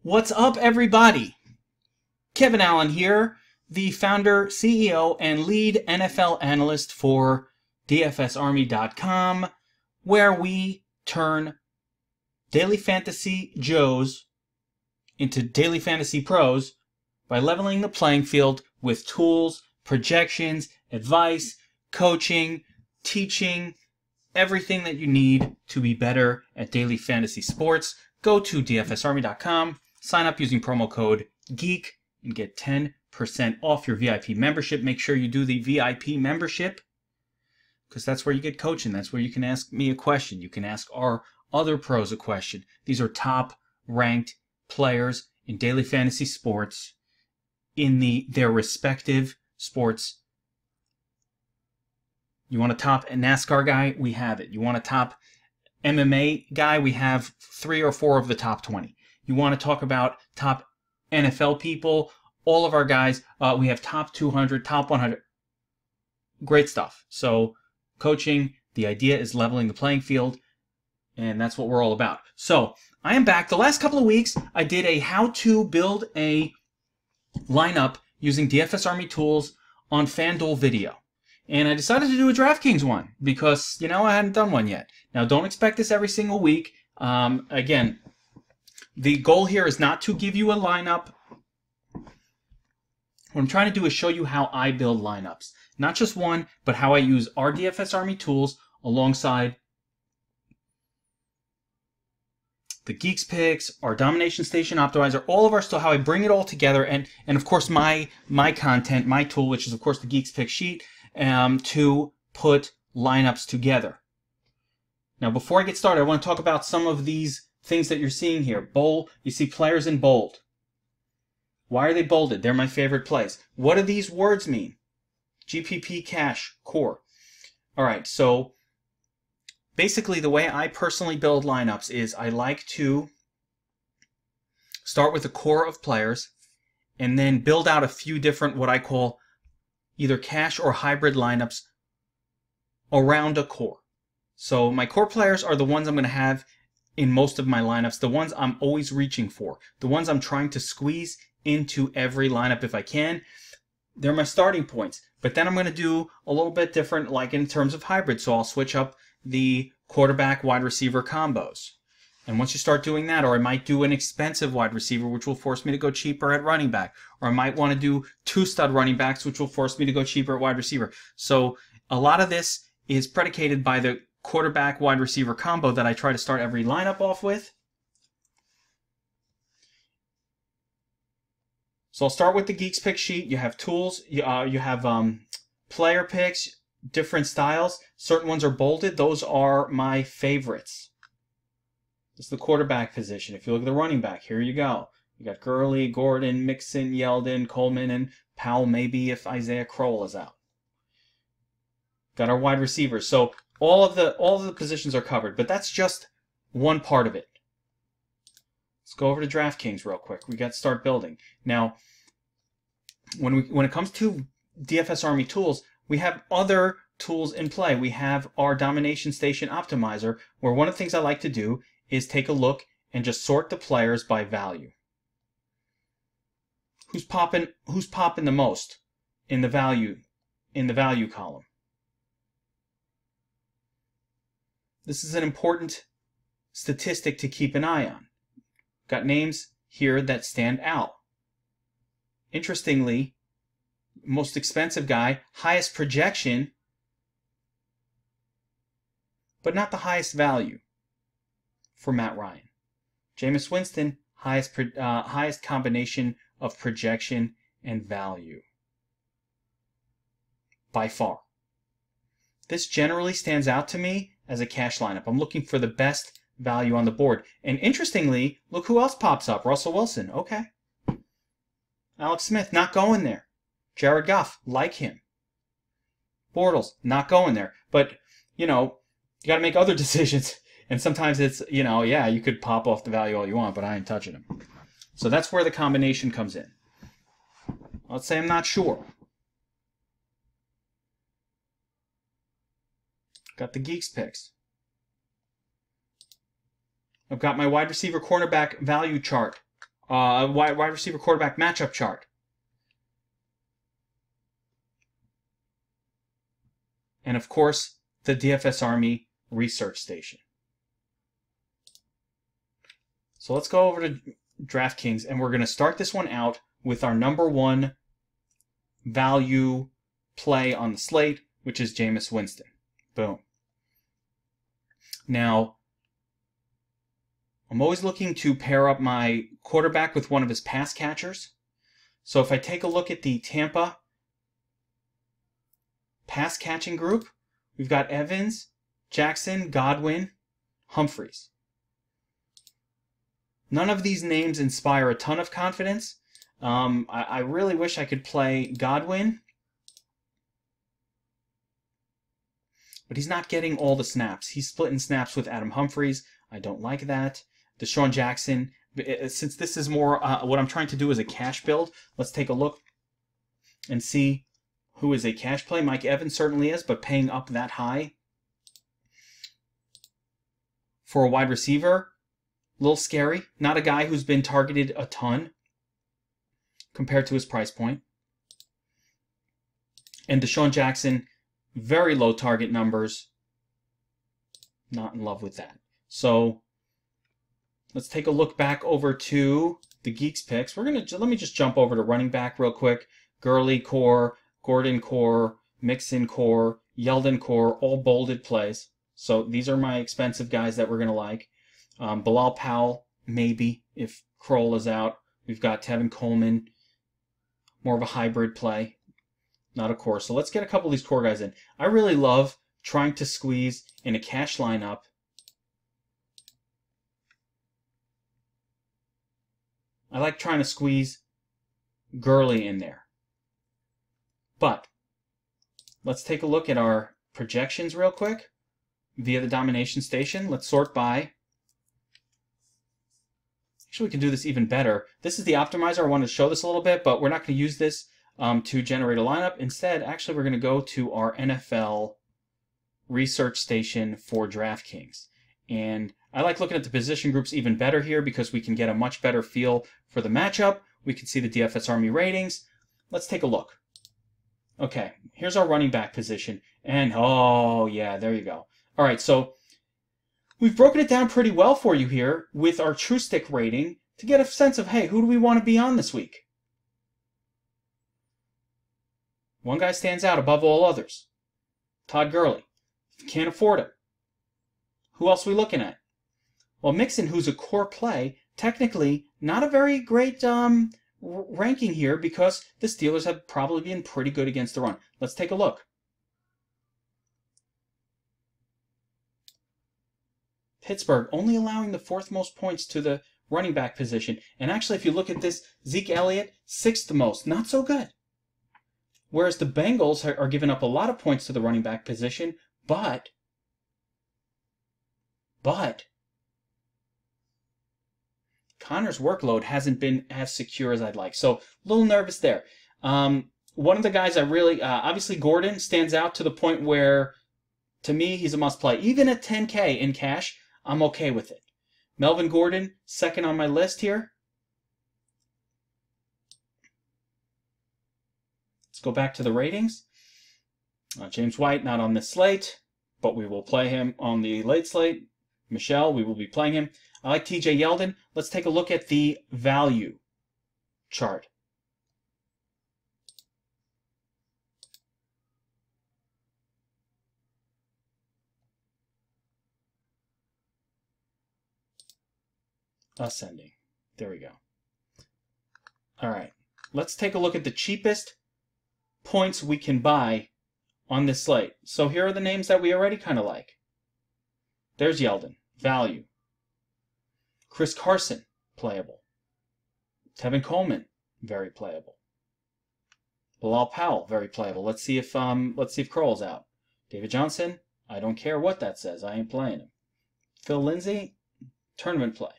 What's up, everybody? Kevin Allen here, the founder, CEO, and lead NFL analyst for DFSArmy.com, where we turn daily fantasy Joes into daily fantasy pros by leveling the playing field with tools, projections, advice, coaching, teaching, everything that you need to be better at daily fantasy sports. Go to DFSArmy.com, sign up using promo code GEEK, and get 10% off your VIP membership. Make sure you do the VIP membership, because that's where you get coaching. That's where you can ask me a question. You can ask our other pros a question. These are top-ranked players in daily fantasy sports in their respective sports. You want a top NASCAR guy? We have it. You want a top MMA guy? We have 3 or 4 of the top 20. You want to talk about top NFL people? All of our guys, we have top 200, top 100. Great stuff. So coaching, the idea is leveling the playing field, and that's what we're all about. So I am back. The last couple of weeks, I did a how to build a lineup using DFS Army tools on FanDuel video. And I decided to do a Draftkings one because, I hadn't done one yet. Now, don't expect this every single week. Again, the goal here is not to give you a lineup. What I'm trying to do is show you how I build lineups. Not just one, but how I use our DFS Army tools alongside the Geeks picks, our Domination Station Optimizer, all of our stuff, how I bring it all together, and of course my content, my tool, which is of course the Geeks pick sheet, to put lineups together. Now, before I get started, I want to talk about some of these things that you're seeing here. Bold, you see players in bold. Why are they bolded? They're my favorite plays. What do these words mean? GPP, cash, core. All right, so basically the way I personally build lineups is I like to start with a core of players and then build out a few different what I call either cash or hybrid lineups around a core. So my core players are the ones I'm going to have in most of my lineups, the ones I'm always reaching for, the ones I'm trying to squeeze into every lineup if I can. They're my starting points. But then I'm going to do a little bit different, like in terms of hybrid. So I'll switch up the quarterback wide receiver combos. And once you start doing that, or I might do an expensive wide receiver, which will force me to go cheaper at running back. Or I might want to do 2 stud running backs, which will force me to go cheaper at wide receiver. So a lot of this is predicated by the quarterback wide receiver combo that I try to start every lineup off with. So I'll start with the Geeks pick sheet. You have tools, you have player picks, different styles. Certain ones are bolded. Those are my favorites. This is the quarterback position. If you look at the running back, here you go. You got Gurley, Gordon, Mixon, Yeldon, Coleman, and Powell, maybe if Isaiah Crowell is out. Got our wide receivers. So all of the positions are covered, but that's just one part of it. Let's go over to Draftkings real quick. We got to start building. Now, when it comes to DFS Army tools, we have other tools in play. We have our Domination Station Optimizer, where one of the things I like to do is take a look and just sort the players by value. Who's popping the most in the value column? This is an important statistic to keep an eye on. Got names here that stand out. Interestingly, most expensive guy, highest projection, but not the highest value for Matt Ryan. Jameis Winston, highest combination of projection and value by far. This generally stands out to me as a cash lineup. I'm looking for the best value on the board. And interestingly, look who else pops up. Russell Wilson. Okay. Alex Smith, not going there. Jared Goff, like him. Bortles, not going there. But, you got to make other decisions. And sometimes it's, yeah, you could pop off the value all you want, but I ain't touching him. So that's where the combination comes in. Let's say I'm not sure. Got the Geeks picks. I've got my wide receiver cornerback value chart wide receiver quarterback matchup chart. And of course, the DFS Army research station. So let's go over to DraftKings, and we're going to start this one out with our #1 value play on the slate, which is Jameis Winston. Boom. Now, I'm always looking to pair up my quarterback with one of his pass catchers. So if I take a look at the Tampa pass catching group, we've got Evans, Jackson, Godwin, Humphreys. None of these names inspire a ton of confidence. I really wish I could play Godwin, but he's not getting all the snaps. He's splitting snaps with Adam Humphreys. I don't like that. Deshaun Jackson, since this is more what I'm trying to do is a cash build, let's take a look and see who is a cash play. Mike Evans certainly is, but paying up that high for a wide receiver, a little scary. Not a guy who's been targeted a ton compared to his price point. And Deshaun Jackson, very low target numbers. Not in love with that. So let's take a look back over to the Geeks picks. Let me just jump over to running back real quick. Gurley core, Gordon core, Mixon core, Yeldon core, all bolded plays. So these are my expensive guys that we're going to like. Bilal Powell, maybe, if Kroll is out. We've got Tevin Coleman, more of a hybrid play, not a core. So let's get a couple of these core guys in. I really love trying to squeeze in a cash lineup I like trying to squeeze Gurley in there. But let's take a look at our projections real quick via the domination station. Let's sort by. Actually, we can do this even better. This is the optimizer. I wanted to show this a little bit, but we're not going to use this to generate a lineup. Instead, actually, we're going to go to our NFL research station for DraftKings. And I like looking at the position groups even better here because we can get a much better feel for the matchup. We can see the DFS Army ratings. Let's take a look. Okay, here's our running back position. And, oh, yeah, there you go. All right, so we've broken it down pretty well for you here with our true stick rating to get a sense of, hey, who do we want to be on this week? One guy stands out above all others. Todd Gurley. If you can't afford him, who else are we looking at? Well, Mixon, who's a core play, technically not a very great ranking here because the Steelers have probably been pretty good against the run. Let's take a look. Pittsburgh only allowing the fourth most points to the running back position. And actually, if you look at this, Zeke Elliott, sixth most. Not so good. Whereas the Bengals are giving up a lot of points to the running back position, but Connor's workload hasn't been as secure as I'd like. So a little nervous there. One of the guys I really, obviously Gordon stands out to the point where, to me, he's a must play. Even at 10K in cash, I'm okay with it. Melvin Gordon, second on my list here. Let's go back to the ratings. James White, not on this slate, but we will play him on the late slate. Michelle, we will be playing him. I like TJ Yeldon. Let's take a look at the value chart. Ascending. There we go. All right. Let's take a look at the cheapest points we can buy on this slate. So here are the names that we already kind of like. There's Yeldon. Value. Chris Carson, playable. Tevin Coleman, very playable. Bilal Powell, very playable. Let's see if Kroll's out. David Johnson, I don't care what that says. I ain't playing him. Phil Lindsay, tournament play.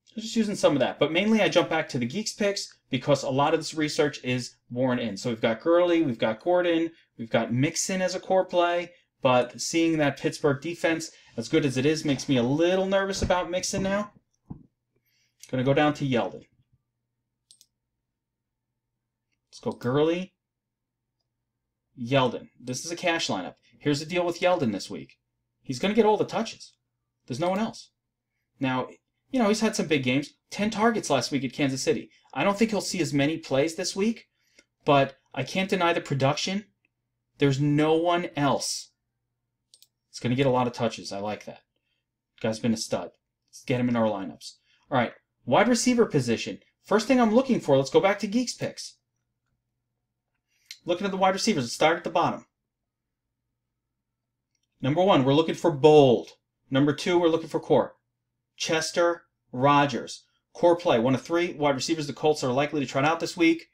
So just using some of that. But mainly I jump back to the Geeks picks because a lot of this research is worn in. So we've got Gurley, we've got Gordon, we've got Mixon as a core play. But seeing that Pittsburgh defense, as good as it is, makes me a little nervous about Mixon now. Going to go down to Yeldon. Let's go Gurley, Yeldon. This is a cash lineup. Here's the deal with Yeldon this week. He's going to get all the touches. There's no one else. Now, you know, he's had some big games. 10 targets last week at Kansas City. I don't think he'll see as many plays this week, but I can't deny the production. There's no one else. He's going to get a lot of touches. I like that. Guy's been a stud. Let's get him in our lineups. All right, wide receiver position. First thing I'm looking for, let's go back to Geeks Picks. Looking at the wide receivers, let's start at the bottom. Number 1, we're looking for bold. Number 2, we're looking for core. Chester, Rodgers. Core play, 1 of 3. Wide receivers the Colts are likely to trot out this week.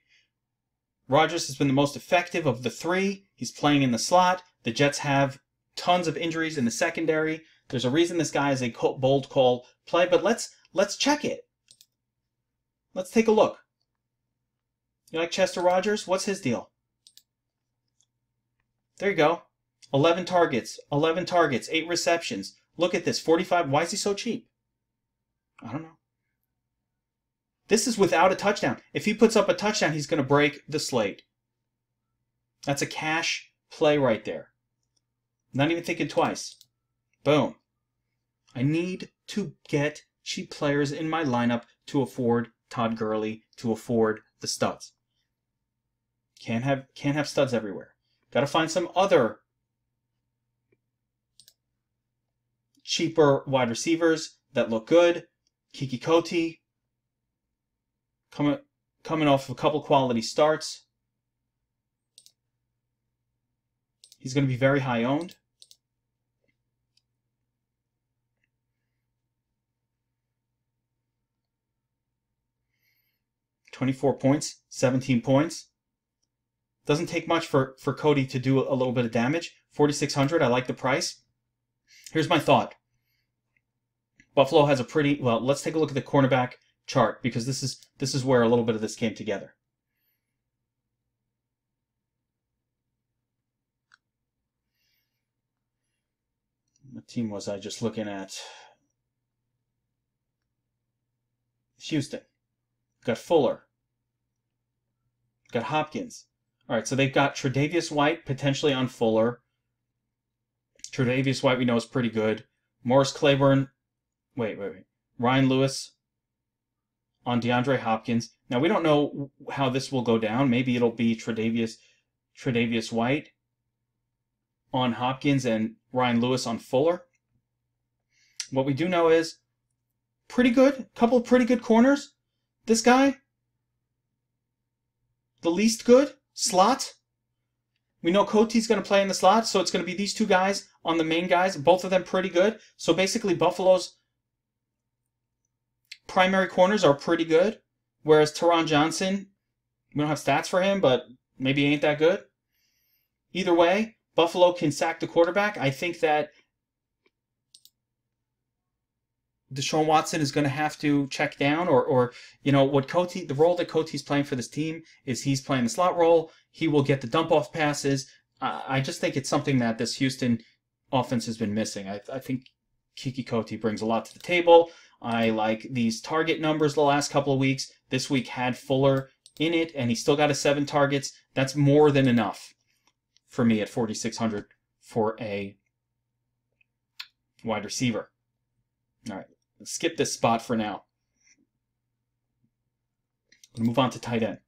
Rodgers has been the most effective of the 3. He's playing in the slot. The Jets have tons of injuries in the secondary. There's a reason this guy is a bold call play, but let's check it. Let's take a look. You like Chester Rodgers? What's his deal? There you go. 11 targets, 8 receptions. Look at this, 45. Why is he so cheap? I don't know. This is without a touchdown. If he puts up a touchdown, he's going to break the slate. That's a cash play right there. Not even thinking twice. Boom. I need to get cheap players in my lineup to afford Todd Gurley, to afford the studs. Can't have studs everywhere. Got to find some other cheaper wide receivers that look good. Kiki Coty, coming off of a couple quality starts. He's going to be very high owned. $24 points, 17 points. Doesn't take much for Cody to do a little bit of damage. 4,600, I like the price. Here's my thought. Buffalo has a pretty, well, let's take a look at the cornerback chart, because this is where a little bit of this came together. What team was I just looking at? Houston. Got Fuller. Got Hopkins. All right, so they've got Tre'Davious White potentially on Fuller. Tre'Davious White we know is pretty good. Morris Claiborne. Wait. Ryan Lewis on DeAndre Hopkins. Now, we don't know how this will go down. Maybe it'll be Tre'Davious White on Hopkins and Ryan Lewis on Fuller. What we do know is pretty good. Couple of pretty good corners. This guy, the least good, slot. We know Coty's going to play in the slot, so it's going to be these two guys on the main guys. Both of them pretty good. So basically Buffalo's primary corners are pretty good, whereas Teron Johnson, we don't have stats for him, but maybe he ain't that good. Either way, Buffalo can sack the quarterback. I think that Deshaun Watson is going to have to check down, or you know, the role that Coty's playing for this team is he's playing the slot role. He will get the dump-off passes. I just think it's something that this Houston offense has been missing. I think Kiki Coty brings a lot to the table. I like these target numbers the last couple of weeks. This week had Fuller in it, and he still got his 7 targets. That's more than enough for me at 4,600 for a wide receiver. All right, let's skip this spot for now. We'll move on to tight end.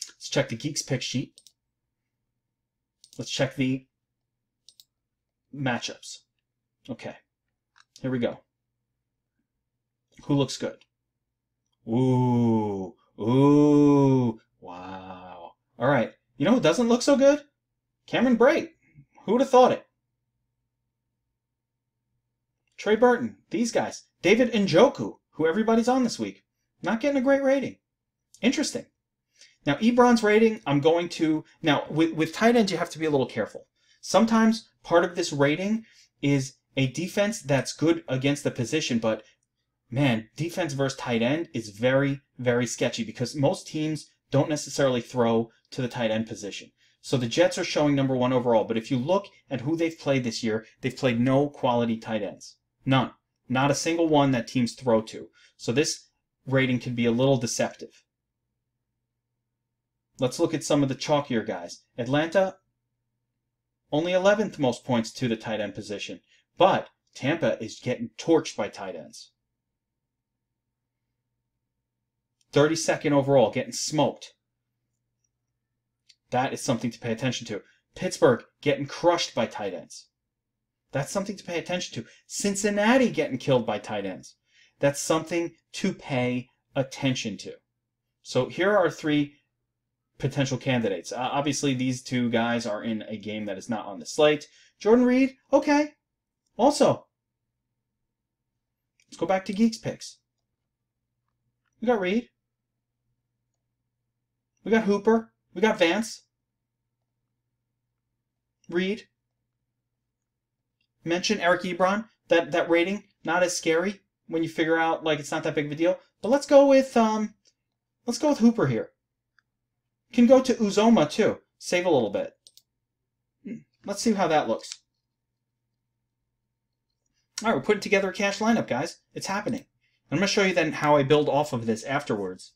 Let's check the Geeks pick sheet. Let's check the matchups. Okay, here we go. Who looks good? Ooh, wow. All right, you know who doesn't look so good? Cameron Brate. Who would have thought it? Trey Burton, these guys. David Njoku, who everybody's on this week. Not getting a great rating. Interesting. Now, Ebron's rating, I'm going to... Now, with tight ends, you have to be a little careful. Sometimes part of this rating is a defense that's good against the position, but, man, defense versus tight end is very, very sketchy because most teams don't necessarily throw to the tight end position. So the Jets are showing number 1 overall, but if you look at who they've played this year, they've played no quality tight ends. None. Not a single one that teams throw to. So this rating can be a little deceptive. Let's look at some of the chalkier guys. Atlanta, only 11th most points to the tight end position. But Tampa is getting torched by tight ends. 32nd overall, getting smoked. That is something to pay attention to. Pittsburgh getting crushed by tight ends. That's something to pay attention to. Cincinnati getting killed by tight ends. That's something to pay attention to. So here are 3 potential candidates. Obviously, these 2 guys are in a game that is not on the slate. Jordan Reed, okay. Also, let's go back to Geeks Picks. We got Reed. We got Hooper. We got Vance. Reed. Mention Eric Ebron. That rating, not as scary when you figure out like it's not that big of a deal. But let's go with Hooper here. Can go to Uzoma too. Save a little bit. Let's see how that looks. All right, we're putting together a cash lineup, guys. It's happening. I'm going to show you then how I build off of this afterwards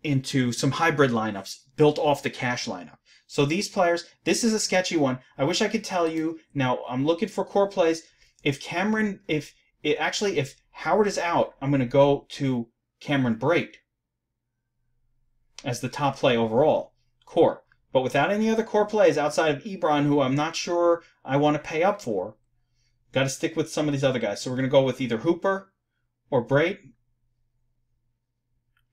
into some hybrid lineups built off the cash lineup. So these players, this is a sketchy one. I wish I could tell you. Now, I'm looking for core plays. If Howard is out, I'm going to go to Cameron Brate as the top play overall, core. But without any other core plays outside of Ebron, who I'm not sure I want to pay up for, got to stick with some of these other guys. So we're going to go with either Hooper or Brate.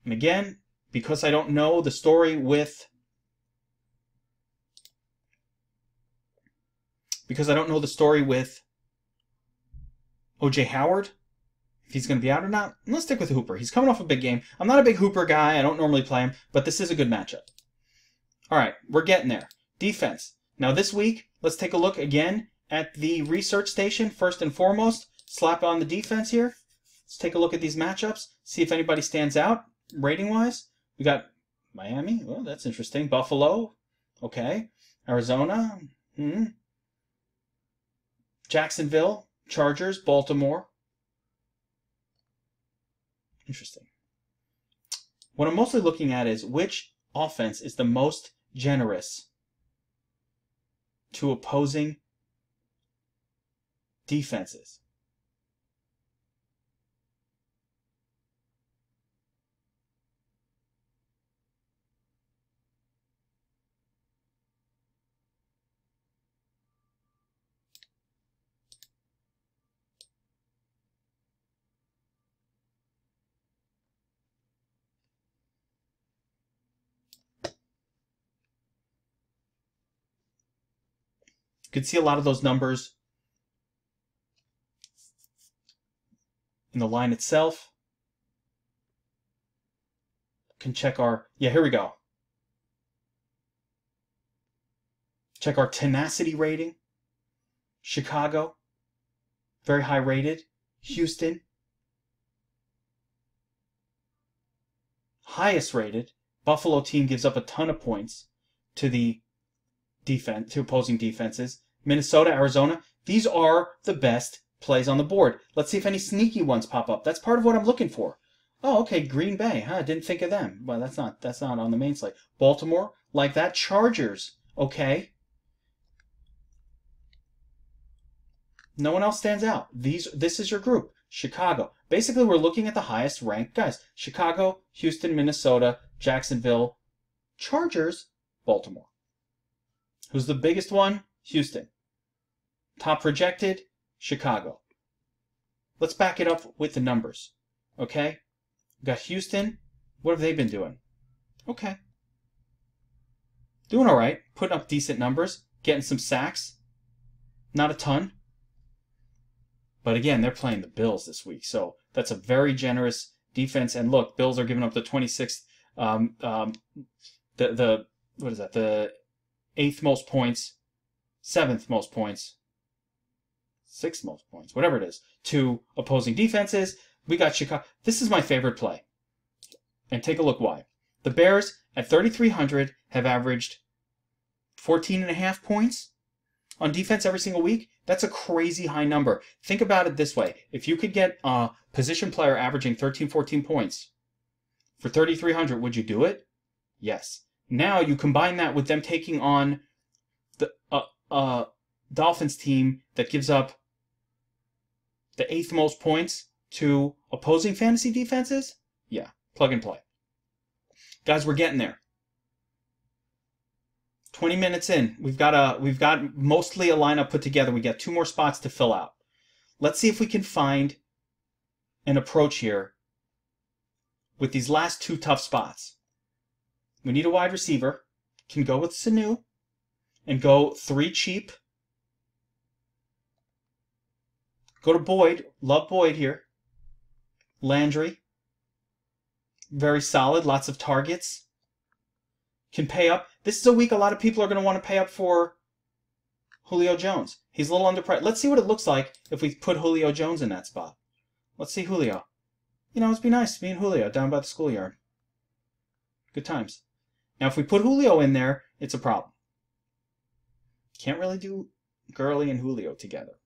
And again, because I don't know the story with O.J. Howard, if he's going to be out or not, let's stick with Hooper. He's coming off a big game. I'm not a big Hooper guy. I don't normally play him, but this is a good matchup. All right, we're getting there. Defense. Now this week, let's take a look again at the research station first and foremost. Slap on the defense here. Let's take a look at these matchups. See if anybody stands out rating-wise. We got Miami. Well, that's interesting. Buffalo. Okay. Arizona. Jacksonville. Chargers. Baltimore. Interesting. What I'm mostly looking at is which offense is the most generous to opposing defenses. You can see a lot of those numbers in the line itself. Can check our, here we go. Check our tenacity rating. Chicago, very high rated. Houston, highest rated. Buffalo team gives up a ton of points to the defense, to opposing defenses. Minnesota, Arizona, these are the best plays on the board. Let's see if any sneaky ones pop up. That's part of what I'm looking for. Oh, okay, Green Bay. Didn't think of them. Well, that's not on the main slate. Baltimore, like that. Chargers, okay. No one else stands out. This is your group. Chicago. Basically, we're looking at the highest ranked guys. Chicago, Houston, Minnesota, Jacksonville, Chargers, Baltimore. Who's the biggest one? Houston. Top projected? Chicago. Let's back it up with the numbers. Okay? We've got Houston. What have they been doing? Okay. Doing all right. Putting up decent numbers. Getting some sacks. Not a ton. But again, they're playing the Bills this week. So that's a very generous defense. And look, Bills are giving up the 26th, what is that? The 8th most points, 7th most points, 6th most points, whatever it is, to opposing defenses. We got Chicago. This is my favorite play. And take a look why. The Bears at 3,300 have averaged 14.5 points. on defense every single week, that's a crazy high number. Think about it this way. If you could get a position player averaging 13, 14 points for 3,300, would you do it? Yes. Now you combine that with them taking on the Dolphins team that gives up the 8th most points to opposing fantasy defenses. Yeah, plug and play. Guys, we're getting there. 20 minutes in. We've got mostly a lineup put together. We got 2 more spots to fill out. Let's see if we can find an approach here with these last 2 tough spots. We need a wide receiver. Can go with Sanu and go 3 cheap. Go to Boyd. Love Boyd here. Landry. Very solid. Lots of targets. Can pay up. This is a week a lot of people are going to want to pay up for Julio Jones. He's a little underpriced. Let's see what it looks like if we put Julio Jones in that spot. Let's see Julio. You know, it'd be nice, me and Julio down by the schoolyard. Good times. Now, if we put Julio in there, it's a problem. Can't really do Gurley and Julio together.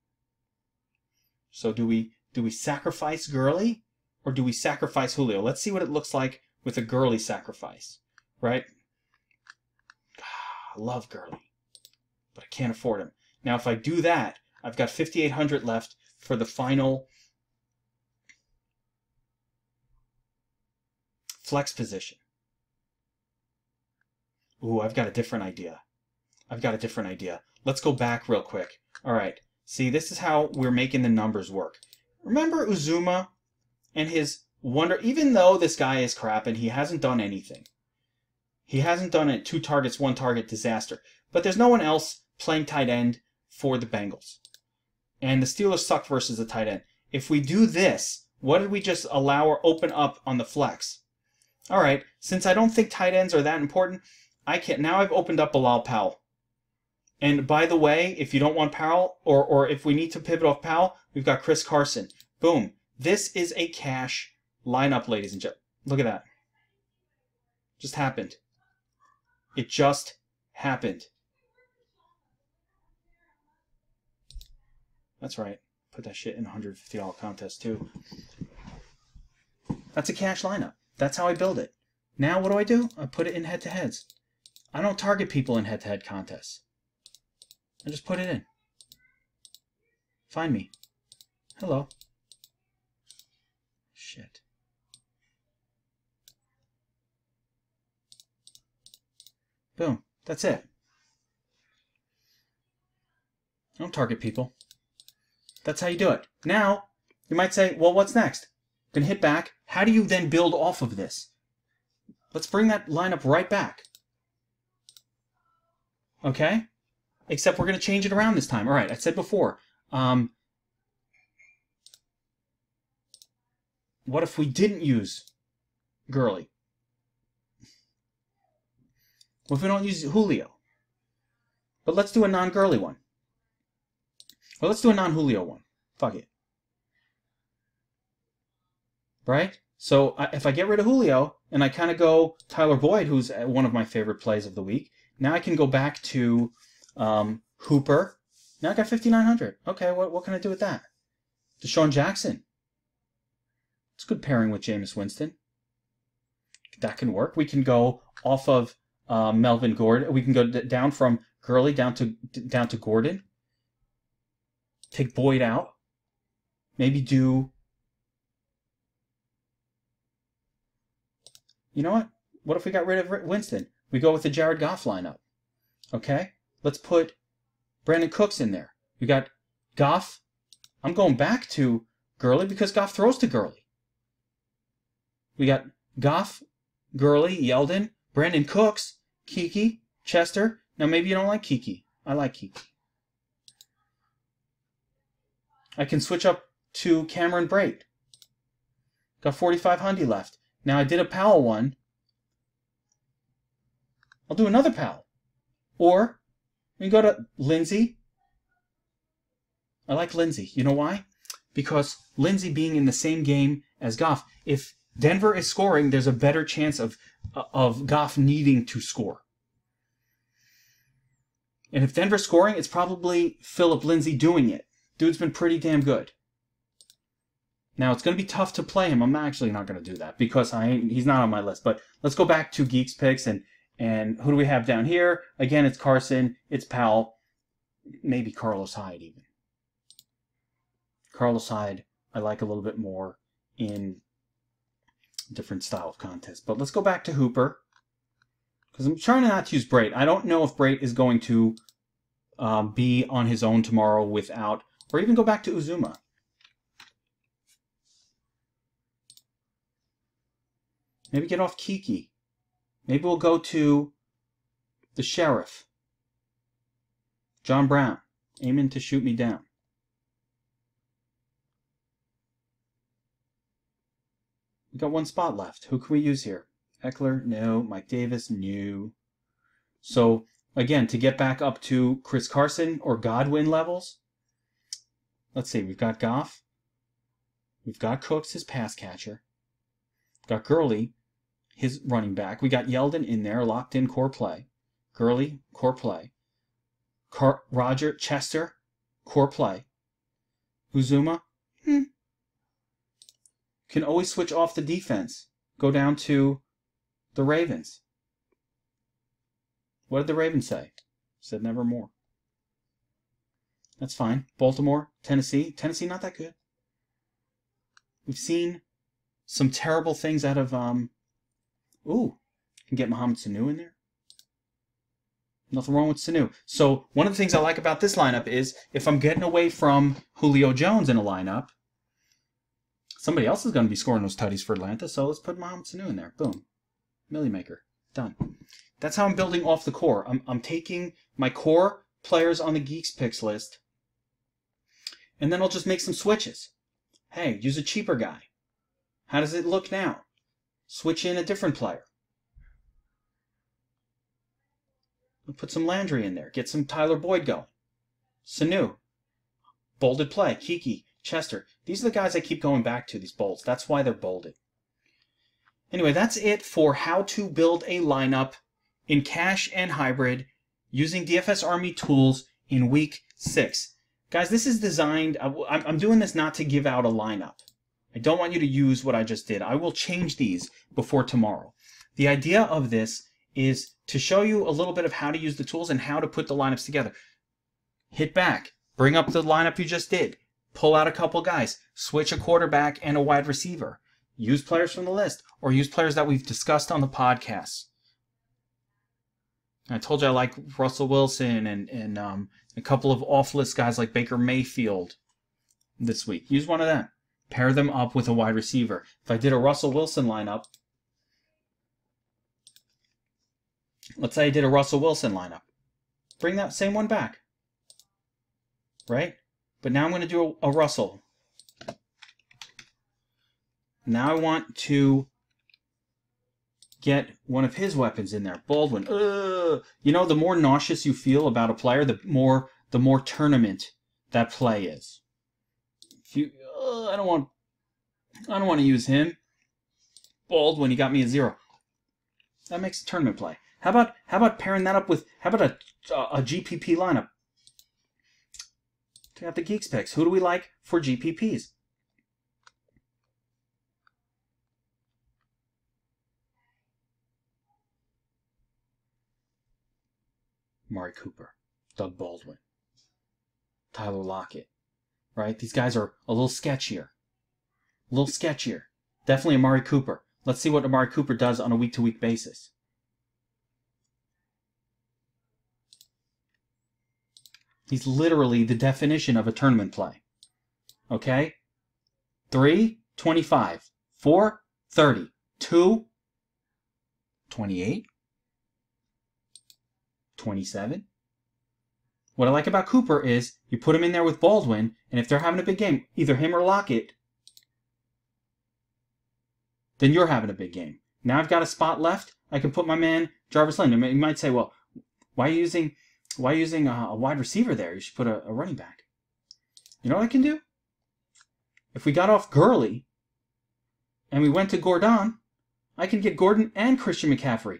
So do we sacrifice Gurley or do we sacrifice Julio? Let's see what it looks like with a Gurley sacrifice, right? I love Gurley, but I can't afford him. Now, if I do that, I've got 5,800 left for the final flex position. Ooh, I've got a different idea. Let's go back real quick. All right. See, this is how we're making the numbers work. Remember Uzuma and his wonder, even though this guy is crap and he hasn't done anything. He hasn't done it 2 targets, 1 target disaster. But there's no one else playing tight end for the Bengals. And the Steelers suck versus the tight end. If we do this, what did we just allow or open up on the flex? All right, since I don't think tight ends are that important, now I've opened up Bilal Powell. And by the way, if you don't want Powell, or if we need to pivot off Powell, we've got Chris Carson. Boom. This is a cash lineup, ladies and gentlemen. Look at that. Just happened. It just happened. That's right. Put that shit in a $150 contest too. That's a cash lineup. That's how I build it. Now what do? I put it in head-to-heads. I don't target people in head-to-head contests. I just put it in. Find me. Hello. Shit. Boom. That's it. I don't target people. That's how you do it. Now, you might say, well, what's next? Gonna hit back. How do you then build off of this? Let's bring that lineup right back. Okay? Except we're going to change it around this time. All right, I said before. What if we didn't use Gurley? What if we don't use Julio? But let's do a non-Gurley one. Well, let's do a non-Julio one. Fuck it. Right? So if I get rid of Julio and I kind of go Tyler Boyd, who's one of my favorite plays of the week, now I can go back to Hooper. Now I got 5,900. Okay, what can I do with that? Deshaun Jackson. It's a good pairing with Jameis Winston. That can work. We can go off of Melvin Gordon. We can go down from Gurley down to Gordon. Take Boyd out. Maybe do... You know what? What if we got rid of Winston? We go with the Jared Goff lineup. Okay? Let's put Brandon Cooks in there. We got Goff. I'm going back to Gurley because Goff throws to Gurley. We got Goff, Gurley, Yeldon, Brandon Cooks, Kiki, Chester. Now maybe you don't like Kiki. I like Kiki. I can switch up to Cameron Brate. Got 4,500 left. Now I did a Powell one. I'll do another Powell. Or we can go to Lindsey. I like Lindsey. You know why? Because Lindsey being in the same game as Goff. If Denver is scoring, there's a better chance of Goff needing to score. And if Denver's scoring, it's probably Phillip Lindsay doing it. Dude's been pretty damn good. Now, it's going to be tough to play him. I'm actually not going to do that because he's not on my list. But let's go back to Geeks Picks. And who do we have down here? Again, it's Carson. It's Powell. Maybe Carlos Hyde even. Carlos Hyde, I like a little bit more in a different style of contest. But let's go back to Hooper. Because I'm trying not to use Brait. I don't know if Brait is going to be on his own tomorrow without... Or even go back to Uzuma. Maybe get off Kiki. Maybe we'll go to the Sheriff. John Brown. Aiming to shoot me down. We got one spot left. Who can we use here? Eckler? No. Mike Davis? No. So, again, to get back up to Chris Carson or Godwin levels, let's see. We've got Goff. We've got Cooks, his pass catcher. We've got Gurley, his running back. We got Yeldon in there, locked in core play. Gurley, core play. Roger, Chester, core play. Uzuma, can always switch off the defense. Go down to the Ravens. What did the Ravens say? Said nevermore. That's fine. Baltimore, Tennessee. Tennessee not that good. We've seen some terrible things out of... Ooh, can get Mohamed Sanu in there. Nothing wrong with Sanu. So one of the things I like about this lineup is if I'm getting away from Julio Jones in a lineup, somebody else is going to be scoring those tutties for Atlanta, so let's put Mohamed Sanu in there. Boom. Millie Maker. Done. That's how I'm building off the core. I'm taking my core players on the Geeks Picks list, and then I'll just make some switches. Hey, use a cheaper guy. How does it look now? Switch in a different player. We'll put some Landry in there. Get some Tyler Boyd going. Sanu. Bolded play. Kiki. Chester. These are the guys I keep going back to, these bolds. That's why they're bolded. Anyway, that's it for how to build a lineup in cash and hybrid using DFS Army tools in week 6. Guys, this is designed... I'm doing this not to give out a lineup. I don't want you to use what I just did. I will change these before tomorrow. The idea of this is to show you a little bit of how to use the tools and how to put the lineups together. Hit back. Bring up the lineup you just did. Pull out a couple guys. Switch a quarterback and a wide receiver. Use players from the list or use players that we've discussed on the podcast. I told you I like Russell Wilson and a couple of off-list guys like Baker Mayfield this week. Use one of them. Pair them up with a wide receiver. If I did a Russell Wilson lineup, let's say I did a Russell Wilson lineup. Bring that same one back. Right? But now I'm going to do a Russell. Now I want to get one of his weapons in there. Baldwin. You know, the more nauseous you feel about a player, the more tournament that play is. If you, I don't want to use him. Baldwin, he got me a 0. That makes a tournament play. How about pairing that up with a GPP lineup? Check out the Geeks Picks. Who do we like for GPPs? Amari Cooper, Doug Baldwin, Tyler Lockett, right? These guys are a little sketchier. A little sketchier. Definitely Amari Cooper. Let's see what Amari Cooper does on a week-to-week basis. He's literally the definition of a tournament play. Okay? 3, 25. 4, 30. 2, 28. 27. What I like about Cooper is you put him in there with Baldwin, and if they're having a big game, either him or Lockett, then you're having a big game. Now I've got a spot left. I can put my man Jarvis Landry. You might say, well, why are you using a wide receiver there? You should put a running back. You know what I can do? If we got off Gurley and we went to Gordon, I can get Gordon and Christian McCaffrey.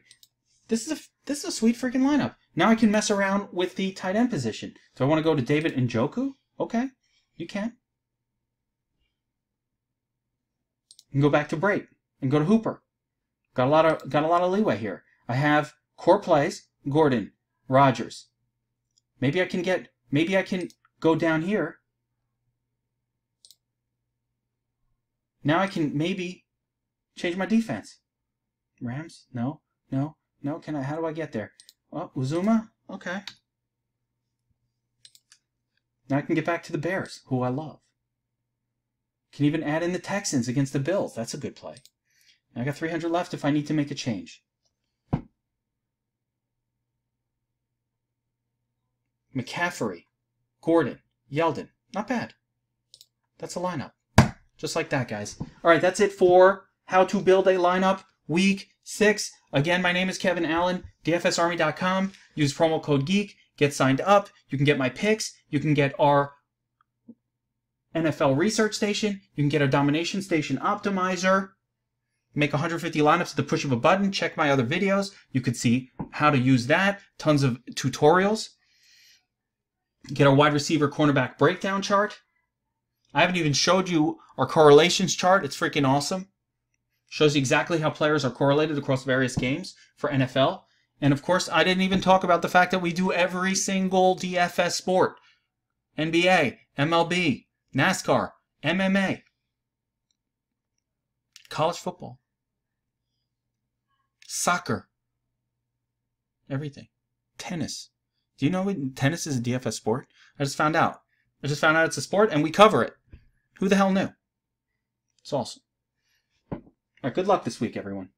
This is a sweet freaking lineup. Now I can mess around with the tight end position. So I want to go to David Njoku. Okay, you can. You can go back to Brate and go to Hooper. Got a lot of leeway here. I have core plays, Gordon, Rodgers. Maybe I can go down here. Now I can maybe change my defense. Rams? No. Can I? How do I get there? Oh, Uzuma? Okay. Now I can get back to the Bears, who I love. Can even add in the Texans against the Bills. That's a good play. I got 300 left if I need to make a change. McCaffrey, Gordon, Yeldon. Not bad. That's a lineup. Just like that, guys. All right, that's it for how to build a lineup week 6. Again, my name is Kevin Allen, DFSArmy.com. Use promo code GEEK. Get signed up. You can get my picks. You can get our NFL Research Station. You can get our Domination Station Optimizer. Make 150 lineups at the push of a button. Check my other videos. You could see how to use that. Tons of tutorials. Get our wide receiver cornerback breakdown chart. I haven't even showed you our correlations chart. It's freaking awesome. Shows you exactly how players are correlated across various games for NFL. And of course, I didn't even talk about the fact that we do every single DFS sport. NBA, MLB, NASCAR, MMA, college football, soccer, everything. Tennis. Do you know tennis is a DFS sport? I just found out. It's a sport and we cover it. Who the hell knew? It's awesome. All right, good luck this week, everyone.